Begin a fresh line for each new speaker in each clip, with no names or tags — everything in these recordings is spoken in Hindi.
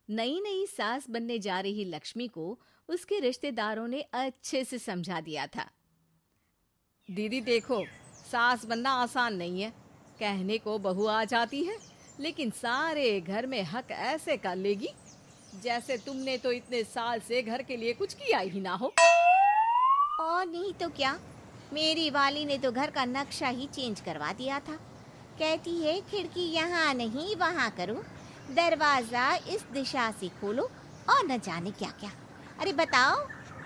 नई नई सास बनने जा रही लक्ष्मी को उसके रिश्तेदारों ने अच्छे से समझा दिया था। दीदी देखो, सास बनना आसान नहीं है। कहने को बहू आ जाती है, लेकिन सारे घर में हक ऐसे कर लेगी जैसे तुमने तो इतने साल से घर के लिए कुछ किया ही ना हो।
और नहीं तो क्या, मेरी वाली ने तो घर का नक्शा ही चेंज करवा दिया था। कहती है खिड़की यहाँ नहीं वहाँ करो, दरवाजा इस दिशा से खोलो और न जाने क्या क्या। अरे बताओ,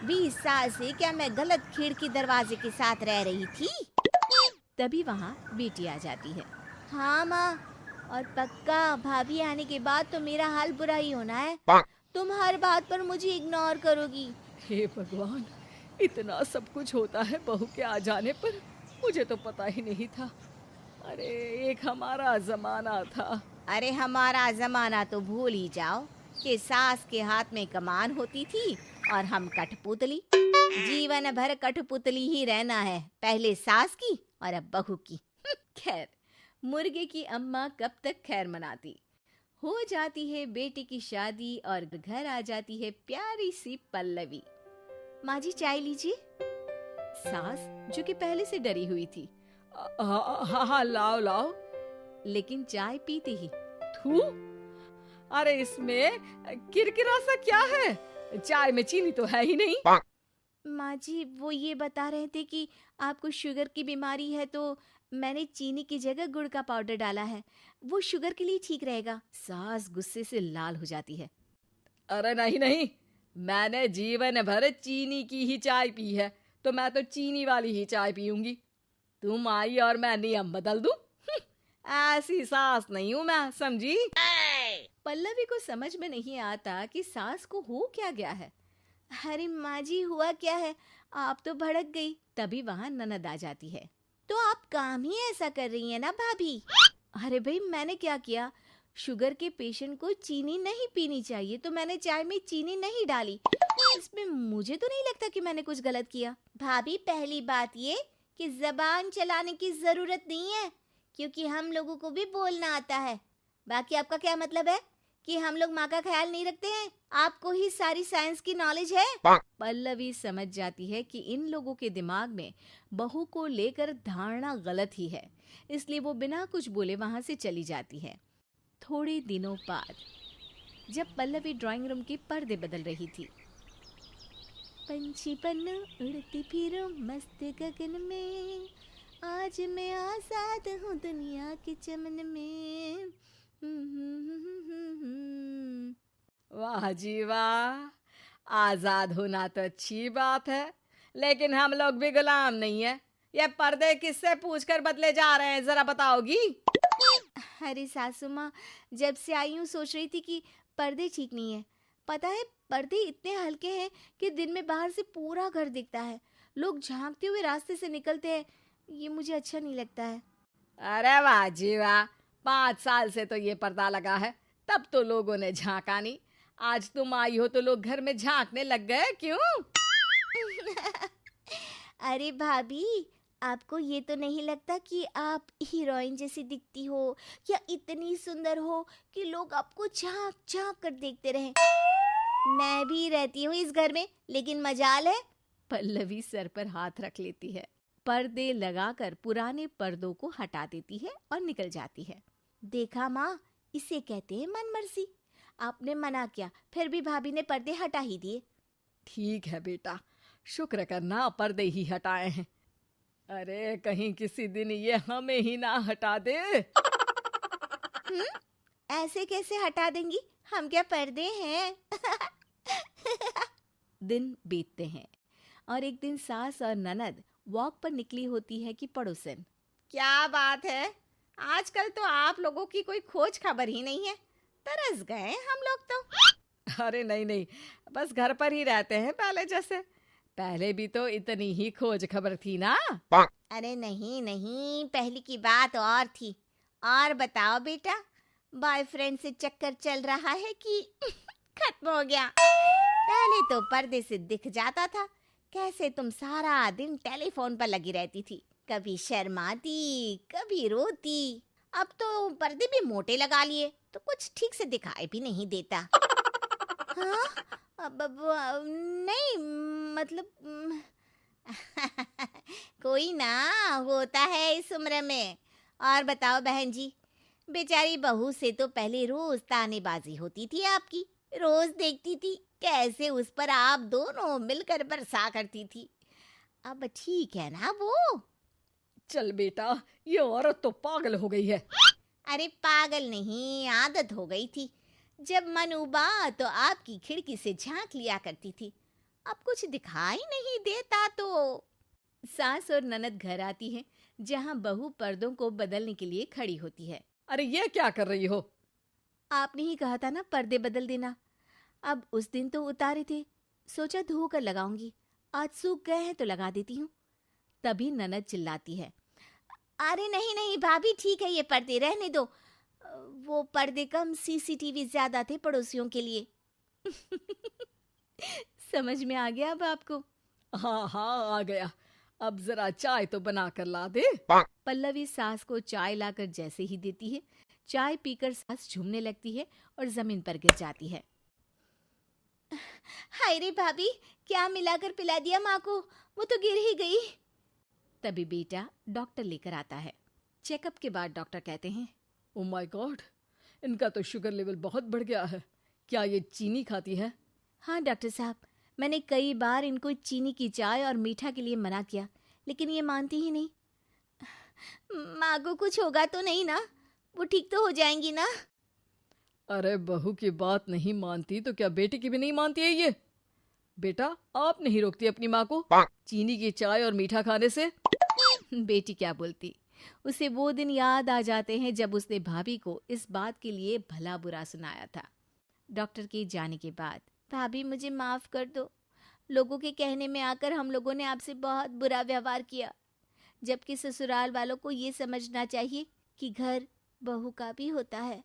20 साल से क्या मैं गलत खिड़की दरवाजे के साथ रह रही थी?
तभी वहाँ बेटी आ जाती है।
हाँ माँ, और पक्का भाभी आने के बाद तो मेरा हाल बुरा ही होना है। तुम हर बात पर मुझे इग्नोर करोगी।
हे भगवान, इतना सब कुछ होता है बहू के आ जाने पर, मुझे तो पता ही नहीं था। अरे एक हमारा जमाना था।
अरे हमारा जमाना तो भूल ही जाओ कि सास के हाथ में कमान होती थी और हम कठपुतली। जीवन भर कठपुतली ही रहना है, पहले सास की और अब बहू की।
खैर, मुर्गे की अम्मा कब तक खैर मनाती। हो जाती है बेटी की शादी और घर आ जाती है प्यारी सी पल्लवी।
माँ जी चाय लीजिए।
सास जो कि पहले से डरी हुई थी, हाँ हाँ लाओ लाओ, लेकिन चाय पीती ही थू, अरे इसमें किरकिरा सा क्या है? चाय में चीनी तो है ही नहीं।
माँ जी वो ये बता रहे थे कि आपको शुगर की बीमारी है, तो मैंने चीनी की जगह गुड़ का पाउडर डाला है, वो शुगर के लिए ठीक रहेगा।
सास गुस्से से लाल हो जाती है। अरे नहीं नहीं, मैंने जीवन भर चीनी की ही चाय पी है, तो मैं तो चीनी वाली ही चाय पीऊंगी। तुम आई और मैं नियम बदल दूं? ऐसी सास नहीं हूं मैं, समझी? पल्लवी को समझ में नहीं आता कि सास को हो क्या गया है।
अरे माँ जी हुआ क्या है, आप तो भड़क गई।
तभी वहां ननद आ जाती है।
तो आप काम ही ऐसा कर रही है ना भाभी?
अरे भाई मैंने क्या किया? शुगर के पेशेंट को चीनी नहीं पीनी चाहिए, तो मैंने चाय में चीनी नहीं डाली। इसमें मुझे तो नहीं लगता कि मैंने कुछ गलत किया।
भाभी पहली बात ये कि जबान चलाने की जरूरत नहीं है, क्योंकि हम लोगों को भी बोलना आता है। बाकी आपका क्या मतलब है कि हम लोग माँ का ख्याल नहीं रखते हैं? आपको ही सारी साइंस की नॉलेज है।
पल्लवी समझ जाती है कि इन लोगों के दिमाग में बहू को लेकर धारणा गलत ही है, इसलिए वो बिना कुछ बोले वहां से चली जाती है। थोड़े दिनों बाद जब पल्लवी ड्राइंग रूम के पर्दे बदल रही थी,
पंछी पन्नू उड़ती फिरूं मस्त गगन में, आज मैं आजाद हूँ दुनिया के चमन में।
वाह जी वाह, आजाद होना तो अच्छी बात है, लेकिन हम लोग भी गुलाम नहीं है। ये पर्दे किससे पूछकर बदले जा रहे हैं, जरा बताओगी?
अरे सासू माँ, जब से आई हूँ सोच रही थी कि पर्दे ठीक नहीं है। पता है पर्दे इतने हल्के हैं कि दिन में बाहर से पूरा घर दिखता है, लोग झांकते हुए रास्ते से निकलते हैं, ये मुझे अच्छा नहीं लगता है।
अरे वाह जी वाह, 5 साल से तो ये पर्दा लगा है, तब तो लोगों ने झांका नहीं। आज तुम आई हो तो लोग घर में झांकने लग गए, क्यों?
अरे भाभी, आपको ये तो नहीं लगता कि आप हीरोइन जैसी दिखती हो या इतनी सुंदर हो कि लोग आपको झांक झांक कर देखते रहें? मैं भी रहती हूँ इस घर में, लेकिन मजाल है।
पल्लवी सर पर हाथ रख लेती है, पर्दे लगाकर पुराने पर्दों को हटा देती है और निकल जाती है।
देखा माँ, इसे कहते हैं मनमर्जी। आपने मना किया, फिर भी भाभी ने पर्दे हटा ही दिए।
ठीक है बेटा, शुक्र करना पर्दे ही हटाए हैं। अरे कहीं किसी दिन ये हमें ही ना हटा दे।
ऐसे कैसे हटा देंगी, हम क्या पर्दे हैं?
दिन बीतते हैं और एक दिन सास और ननद वॉक पर निकली होती है कि पड़ोसन,
क्या बात है, आजकल तो आप लोगों की कोई खोज खबर ही नहीं है। तरस गए हम लोग तो।
अरे नहीं नहीं, बस घर पर ही रहते हैं पहले जैसे। पहले भी तो इतनी ही खोज खबर थी ना।
अरे नहीं नहीं, पहले की बात और थी। और बताओ बेटा, बॉयफ्रेंड से चक्कर चल रहा है कि खत्म हो गया? पहले तो पर्दे से दिख जाता था कैसे तुम सारा दिन टेलीफोन पर लगी रहती थी, कभी शर्माती कभी रोती। अब तो पर्दे भी मोटे लगा लिए तो कुछ ठीक से दिखाई भी नहीं देता। हाँ? नहीं, मतलब कोई ना, होता है इस उम्र में। और बताओ बहन जी, बेचारी बहू से तो पहले रोज तानेबाजी होती थी आपकी, रोज देखती थी कैसे उस पर आप दोनों मिलकर बरसा करती थी। अब ठीक है ना वो?
चल बेटा, ये औरत तो पागल हो गई है।
अरे पागल नहीं, आदत हो गई थी। जब मन उबा तो आपकी खिड़की से झांक लिया करती थी। अब कुछ दिखाई नहीं देता तो। सास और ननद घर आती है, जहां बहू पर्दों को बदलने के लिए खड़ी होती है।
अरे ये क्या कर रही हो?
आपने ही कहा था ना पर्दे बदल देना। अब उस दिन तो उतारे थे, सोचा धो कर लगाऊंगी, आज सूख गए हैं तो लगा देती हूँ। तभी ननद चिल्लाती है, अरे नहीं नहीं भाभी, ठीक है ये पर्दे रहने दो। वो पर्दे कम, सीसीटीवी ज्यादा थे पड़ोसियों के लिए। समझ में आ गया अब आपको?
हाँ हाँ, आ गया। अब जरा चाय तो बना कर ला दे।
पल्लवी सास को चाय लाकर जैसे ही देती है, चाय पीकर सास झूमने लगती है और जमीन पर गिर जाती है। हाय रे भाभी, क्या मिलाकर पिला दिया माँ को, वो तो गिर ही गई। तभी बेटा डॉक्टर लेकर आता है। चेकअप के बाद डॉक्टर कहते हैं,
ओ माय गॉड, इनका तो शुगर लेवल बहुत बढ़ गया है। क्या ये चीनी खाती है?
हाँ डॉक्टर साहब, मैंने कई बार इनको चीनी की चाय और मीठा के लिए मना किया, लेकिन ये मानती ही नहीं। माँ को कुछ होगा तो नहीं ना? वो ठीक तो हो जाएंगी ना?
अरे बहू की बात नहीं मानती तो क्या बेटी की भी नहीं मानती है ये? बेटा, आप नहीं रोकती अपनी माँ को चीनी की चाय और मीठा खाने से?
बेटी क्या बोलती, उसे वो दिन याद आ जाते हैं जब उसने भाभी को इस बात के लिए भला बुरा सुनाया था। डॉक्टर के जाने के बाद, भाभी मुझे माफ कर दो, लोगों के कहने में आकर हम लोगों ने आपसे बहुत बुरा व्यवहार किया, जबकि ससुराल वालों को ये समझना चाहिए कि घर बहू का भी होता है।